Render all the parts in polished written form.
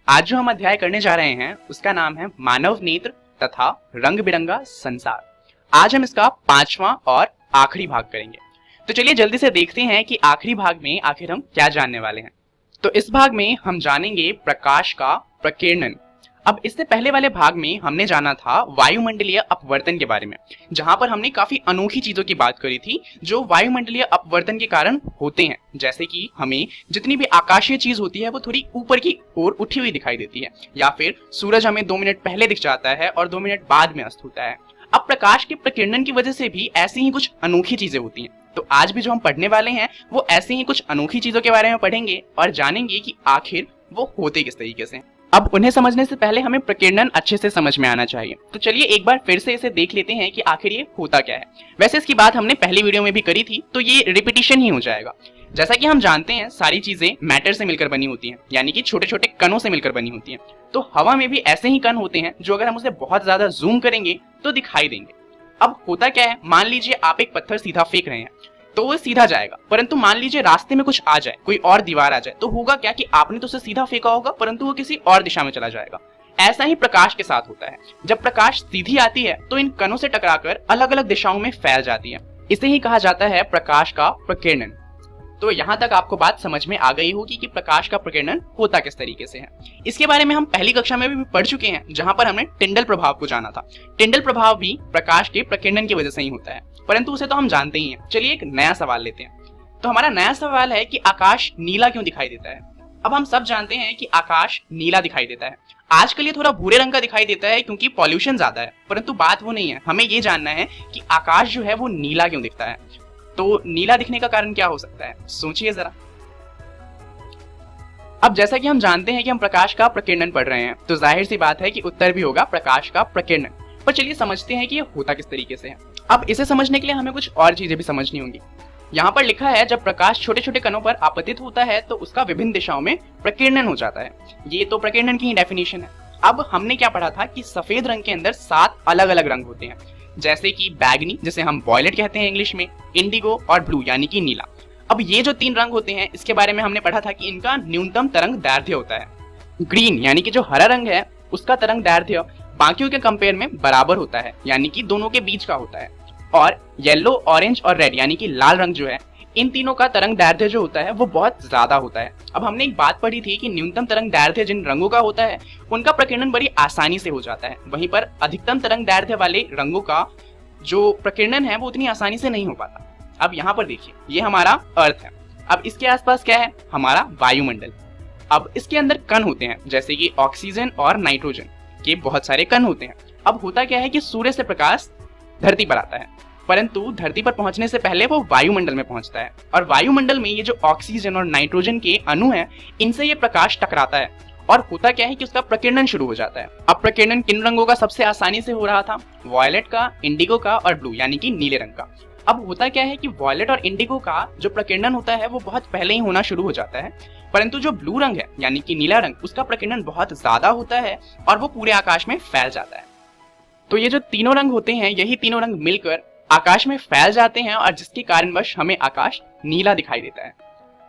आज जो हम अध्याय करने जा रहे हैं उसका नाम है मानव नेत्र तथा रंग बिरंगा संसार। आज हम इसका 5वां और आखिरी भाग करेंगे। तो चलिए जल्दी से देखते हैं कि आखिरी भाग में आखिर हम क्या जानने वाले हैं। तो इस भाग में हम जानेंगे प्रकाश का प्रकीर्णन। अब इससे पहले वाले भाग में हमने जाना था वायुमंडलीय अपवर्तन के बारे में, जहां पर हमने काफी अनोखी चीजों की बात करी थी जो वायुमंडलीय अपवर्तन के कारण होते हैं। जैसे कि हमें जितनी भी आकाशीय चीज होती है वो थोड़ी ऊपर की ओर उठी हुई दिखाई देती है, या फिर सूरज हमें 2 मिनट पहले दिख जाता है और 2 मिनट बाद में अस्त होता है। अब प्रकाश के प्रकीर्णन की वजह से भी ऐसी ही कुछ अनोखी चीजें होती हैं। तो आज भी जो हम पढ़ने वाले हैं वो ऐसे ही कुछ अनोखी चीजों के बारे में पढ़ेंगे और जानेंगे कि आखिर वो होते किस तरीके से। अब उन्हें समझने से पहले हमें प्रकीर्णन अच्छे से समझ में आना चाहिए। तो चलिए एक बार फिर से इसे देख लेते हैं कि आखिर ये होता क्या है। वैसे इसकी बात हमने पहली वीडियो में भी करी थी, तो ये रिपीटिशन ही हो जाएगा। जैसा कि हम जानते हैं सारी चीजें मैटर से मिलकर बनी होती हैं, यानी कि छोटे छोटे कणों से मिलकर बनी होती हैं। तो हवा में भी ऐसे ही कण होते हैं जो अगर हम उसे बहुत ज्यादा जूम करेंगे तो दिखाई देंगे। अब होता क्या है, मान लीजिए आप एक पत्थर सीधा फेंक रहे हैं तो वो सीधा जाएगा, परंतु मान लीजिए रास्ते में कुछ आ जाए, कोई और दीवार आ जाए, तो होगा क्या कि आपने तो उसे सीधा फेंका होगा परंतु वो किसी और दिशा में चला जाएगा। ऐसा ही प्रकाश के साथ होता है। जब प्रकाश सीधी आती है तो इन कणों से टकराकर अलग अलग दिशाओं में फैल जाती है। इसे ही कहा जाता है प्रकाश का प्रकीर्णन। तो यहाँ तक आपको बात समझ में आ गई होगी कि प्रकाश का प्रकीर्णन होता किस तरीके से है। इसके बारे में हम पहली कक्षा में भी पढ़ चुके हैं, जहां पर हमने टिंडल प्रभाव को जाना था। टिंडल प्रभाव भी प्रकाश के प्रकीर्णन की वजह से ही होता है, परंतु उसे तो हम जानते ही हैं। चलिए एक नया सवाल लेते हैं। तो हमारा नया सवाल है कि आकाश नीला क्यों दिखाई देता है। अब हम सब जानते हैं कि आकाश नीला दिखाई देता है। आजकल ये थोड़ा भूरे रंग का दिखाई देता है क्योंकि पॉल्यूशन ज्यादा है, परंतु बात वो नहीं है। हमें ये जानना है कि आकाश जो है वो नीला क्यों दिखता है। तो नीला दिखने का कारण क्या हो सकता है, सोचिए जरा। अब जैसा कि हम जानते हैं कि हम प्रकाश का प्रकीर्णन पढ़ रहे हैं, तो जाहिर सी बात है कि उत्तर भी होगा प्रकाश का प्रकीर्णन। पर चलिए समझते हैं कि ये होता किस तरीके से है। अब इसे समझने के लिए हमें कुछ और चीजें भी समझनी होंगी। यहाँ पर लिखा है जब प्रकाश छोटे छोटे कणों पर आपतित होता है तो उसका विभिन्न दिशाओं में प्रकीर्णन हो जाता है। ये तो प्रकीर्णन की ही डेफिनेशन है। अब हमने क्या पढ़ा था कि सफेद रंग के अंदर 7 अलग अलग रंग होते हैं, जैसे कि बैगनी, जिसे हम वॉयलेट कहते हैं इंग्लिश में, इंडिगो और ब्लू यानी कि नीला। अब ये जो 3 रंग होते हैं इसके बारे में हमने पढ़ा था कि इनका न्यूनतम तरंग दैर्ध्य होता है। ग्रीन यानी कि जो हरा रंग है उसका तरंग दैर्ध्य बाकियों के कंपेयर में बराबर होता है, यानी कि दोनों के बीच का होता है। और येलो, ऑरेंज और रेड यानी कि लाल रंग जो है, इन तीनों का तरंग दैर्ध्य जो होता है वो बहुत ज्यादा होता है। अब हमने एक बात पढ़ी थी कि न्यूनतम तरंग दैर्ध्य जिन रंगों का होता है उनका प्रकीर्णन बड़ी आसानी से हो जाता है, वहीं पर अधिकतम तरंग दैर्ध्य वाले रंगों का जो प्रकीर्णन है वो उतनी आसानी से नहीं हो पाता। अब यहाँ पर देखिए, ये हमारा अर्थ है। अब इसके आसपास क्या है, हमारा वायुमंडल। अब इसके अंदर कण होते हैं, जैसे कि ऑक्सीजन और नाइट्रोजन के बहुत सारे कण होते हैं। अब होता क्या है कि सूर्य से प्रकाश धरती पर आता है, परंतु धरती पर पहुंचने से पहले वो वायुमंडल में पहुंचता है, और वायुमंडल में ये जो ऑक्सीजन और नाइट्रोजन के अणु हैं इनसे ये प्रकाश टकराता है और होता क्या है कि उसका प्रकीर्णन शुरू हो जाता है। अब प्रकीर्णन किन रंगों का सबसे आसानी से हो रहा था, वॉयलेट का, इंडिगो का और ब्लू यानी कि नीले रंग का। अब होता क्या है कि वॉयलेट और इंडिगो का जो प्रकीर्णन होता है वो बहुत पहले ही होना शुरू हो जाता है, परंतु जो ब्लू रंग है यानी कि नीला रंग, उसका प्रकीर्णन बहुत ज्यादा होता है और वो पूरे आकाश में फैल जाता है। तो ये जो तीनों रंग होते हैं, यही तीनों रंग मिलकर आकाश में फैल जाते हैं और जिसके कारणवश हमें आकाश नीला दिखाई देता है।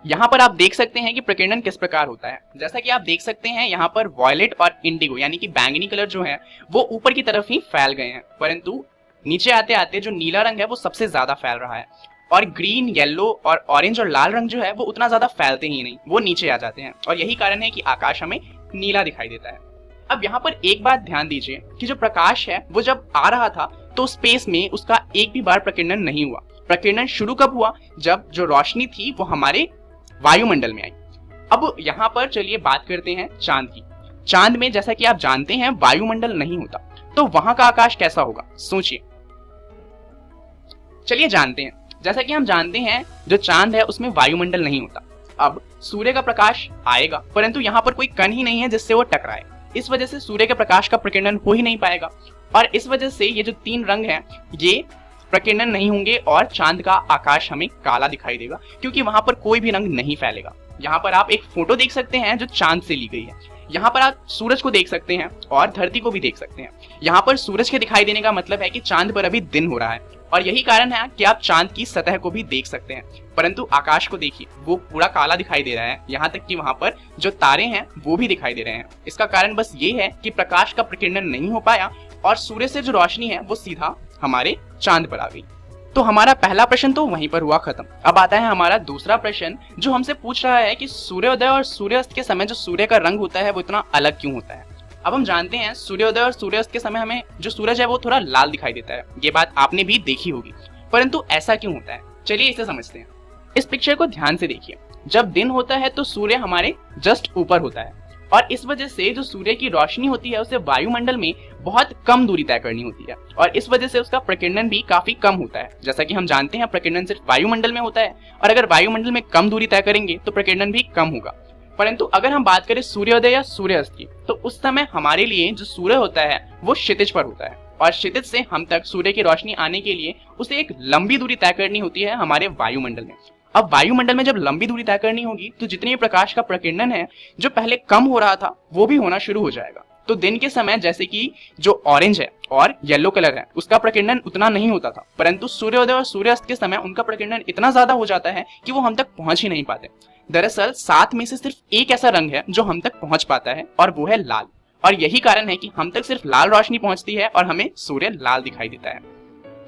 यहाँ पर आप देख सकते हैं कि प्रकीर्णन किस प्रकार होता है। जैसा कि आप देख सकते हैं यहाँ पर वॉयलेट और इंडिगो यानी कि बैंगनी कलर जो है वो ऊपर की तरफ ही फैल गए हैं, परंतु नीचे आते आते जो नीला रंग है वो सबसे ज्यादा फैल रहा है, और ग्रीन, येलो और ऑरेंज और लाल रंग जो है वो उतना ज्यादा फैलते ही नहीं, वो नीचे आ जाते हैं, और यही कारण है कि आकाश हमें नीला दिखाई देता है। अब यहाँ पर एक बात ध्यान दीजिए कि जो प्रकाश है वो जब आ रहा था तो स्पेस में उसका एक भी बार प्रकीर्णन नहीं हुआ। प्रकीर्णन शुरू कब हुआ, जब जो रोशनी थी वो हमारे वायुमंडल में आई। अब यहाँ पर चलिए बात करते हैं चांद की। चांद में जैसा कि आप जानते हैं वायुमंडल नहीं होता, तो वहां का आकाश कैसा होगा, सोचिए। चलिए जानते हैं। जैसा कि हम जानते हैं जो चांद है उसमें वायुमंडल नहीं होता। अब सूर्य का प्रकाश आएगा, परंतु यहाँ पर कोई कण ही नहीं है जिससे वो टकराए, इस वजह से सूर्य के प्रकाश का प्रकीर्णन हो ही नहीं पाएगा, और इस वजह से ये जो 3 रंग हैं ये प्रकीर्णन नहीं होंगे और चांद का आकाश हमें काला दिखाई देगा, क्योंकि वहां पर कोई भी रंग नहीं फैलेगा। यहाँ पर आप एक फोटो देख सकते हैं जो चांद से ली गई है। यहाँ पर आप सूरज को देख सकते हैं और धरती को भी देख सकते हैं। यहाँ पर सूरज के दिखाई देने का मतलब है कि चांद पर अभी दिन हो रहा है, और यही कारण है कि आप चांद की सतह को भी देख सकते हैं, परंतु आकाश को देखिए, वो पूरा काला दिखाई दे रहा है। यहाँ तक कि वहां पर जो तारे हैं वो भी दिखाई दे रहे हैं। इसका कारण बस ये है कि प्रकाश का प्रकीर्णन नहीं हो पाया और सूर्य से जो रोशनी है वो सीधा हमारे चांद पर आ गई। तो हमारा पहला प्रश्न तो वहीं पर हुआ खत्म। अब आता है हमारा दूसरा प्रश्न, जो हमसे पूछ रहा है कि सूर्योदय और सूर्यास्त के समय जो सूर्य का रंग होता है वो इतना अलग क्यों होता है। अब हम जानते हैं सूर्योदय और सूर्यास्त के समय हमें जो सूरज है वो थोड़ा लाल दिखाई देता है, ये बात आपने भी देखी होगी, परंतु ऐसा क्यों होता है, चलिए इसे समझते हैं। इस पिक्चर को ध्यान से देखिए। जब दिन होता है तो सूर्य हमारे जस्ट ऊपर होता है और इस वजह से जो सूर्य की रोशनी होती है उसे वायुमंडल में बहुत कम दूरी तय करनी होती है और इस वजह से उसका प्रकीर्णन भी काफी कम होता है। जैसा कि हम जानते हैं प्रकीर्णन सिर्फ वायुमंडल में होता है और अगर वायुमंडल में कम दूरी तय करेंगे तो प्रकीर्णन भी कम होगा। परंतु अगर हम बात करें सूर्योदय या सूर्यास्त की, तो उस समय हमारे लिए जो सूर्य होता है वो क्षितिज पर होता है और क्षितिज से हम तक सूर्य की रोशनी आने के लिए उसे एक लंबी दूरी तय करनी होती है हमारे वायुमंडल में। अब वायुमंडल में जब लंबी दूरी तय करनी होगी तो जितनी प्रकाश का प्रकीर्णन है जो पहले कम हो रहा था वो भी होना शुरू हो जाएगा। तो दिन के समय जैसे कि जो ऑरेंज है और येलो कलर है उसका प्रकीर्णन उतना नहीं होता था, परंतु सूर्योदय और सूर्यास्त के समय उनका प्रकीर्णन इतना ज्यादा हो जाता है कि वो हम तक पहुंच ही नहीं पाते। दरअसल 7 में से सिर्फ एक ऐसा रंग है जो हम तक पहुंच पाता है और वो है लाल, और यही कारण है कि हम तक सिर्फ लाल रोशनी पहुंचती है और हमें सूर्य लाल दिखाई देता है।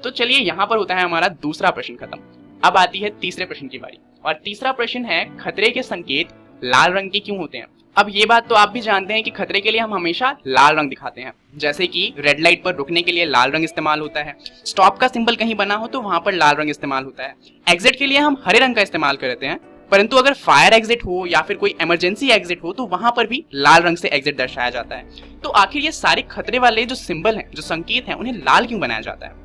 तो चलिए यहाँ पर होता है हमारा दूसरा प्रश्न खत्म। अब आती है तीसरे प्रश्न की बारी और तीसरा प्रश्न है खतरे के संकेत लाल रंग के क्यों होते हैं। अब ये बात तो आप भी जानते हैं कि खतरे के लिए हम हमेशा लाल रंग दिखाते हैं, जैसे कि रेड लाइट पर रुकने के लिए लाल रंग इस्तेमाल होता है, स्टॉप का सिंबल कहीं बना हो तो वहां पर लाल रंग इस्तेमाल होता है, एग्जिट के लिए हम हरे रंग का इस्तेमाल करते हैं, परंतु अगर फायर एग्जिट हो या फिर कोई इमरजेंसी एग्जिट हो तो वहां पर भी लाल रंग से एग्जिट दर्शाया जाता है। तो आखिर ये सारे खतरे वाले जो सिंबल हैं, जो संकेत हैं, उन्हें लाल क्यों बनाया जाता है।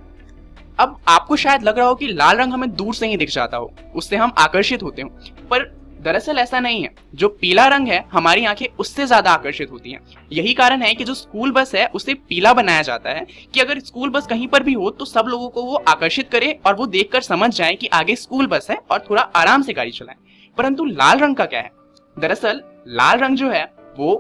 अब आपको शायद लग रहा हो कि लाल रंग हमें दूर से ही दिख जाता हो, उससे हम आकर्षित होते हो, पर दरअसल ऐसा नहीं है। जो पीला रंग है हमारी आंखें उससे ज्यादा आकर्षित होती हैं। यही कारण है कि जो स्कूल बस है उसे पीला बनाया जाता है कि अगर स्कूल बस कहीं पर भी हो तो सब लोगों को वो आकर्षित करे और वो देखकर समझ जाए कि आगे स्कूल बस है और थोड़ा आराम से गाड़ी चलाएं। परंतु लाल रंग का क्या है, दरअसल लाल रंग जो है वो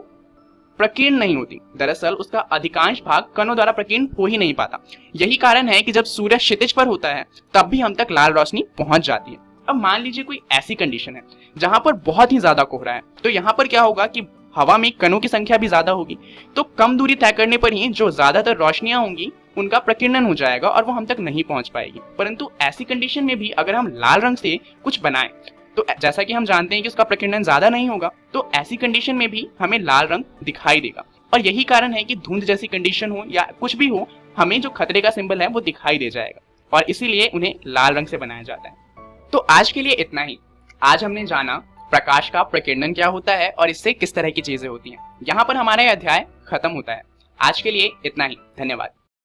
प्रकीर्ण नहीं होती, दरअसल उसका अधिकांश भाग कणों द्वारा प्रकीर्ण हो ही नहीं पाता। यही कारण है कि जब सूर्य क्षितिज पर होता है तब भी हम तक लाल रोशनी पहुंच जाती है। अब मान लीजिए कोई ऐसी कंडीशन है जहां पर बहुत ही ज्यादा कोहरा है, तो यहाँ पर क्या होगा कि हवा में कणों की संख्या भी ज्यादा होगी, तो कम दूरी तय करने पर ही जो ज्यादातर रोशनियां होंगी उनका प्रकीर्णन हो जाएगा और वो हम तक नहीं पहुंच पाएगी। परंतु ऐसी कंडीशन में भी अगर हम लाल रंग से कुछ बनाएं तो जैसा कि हम जानते हैं कि उसका प्रकीर्णन ज्यादा नहीं होगा, तो ऐसी कंडीशन में भी हमें लाल रंग दिखाई देगा। और यही कारण है कि धुंध जैसी कंडीशन हो या कुछ भी हो, हमें जो खतरे का सिंबल है वो दिखाई दे जाएगा और इसीलिए उन्हें लाल रंग से बनाया जाता है। तो आज के लिए इतना ही। आज हमने जाना प्रकाश का प्रकीर्णन क्या होता है और इससे किस तरह की चीजें होती हैं। यहाँ पर हमारा यह अध्याय खत्म होता है। आज के लिए इतना ही, धन्यवाद।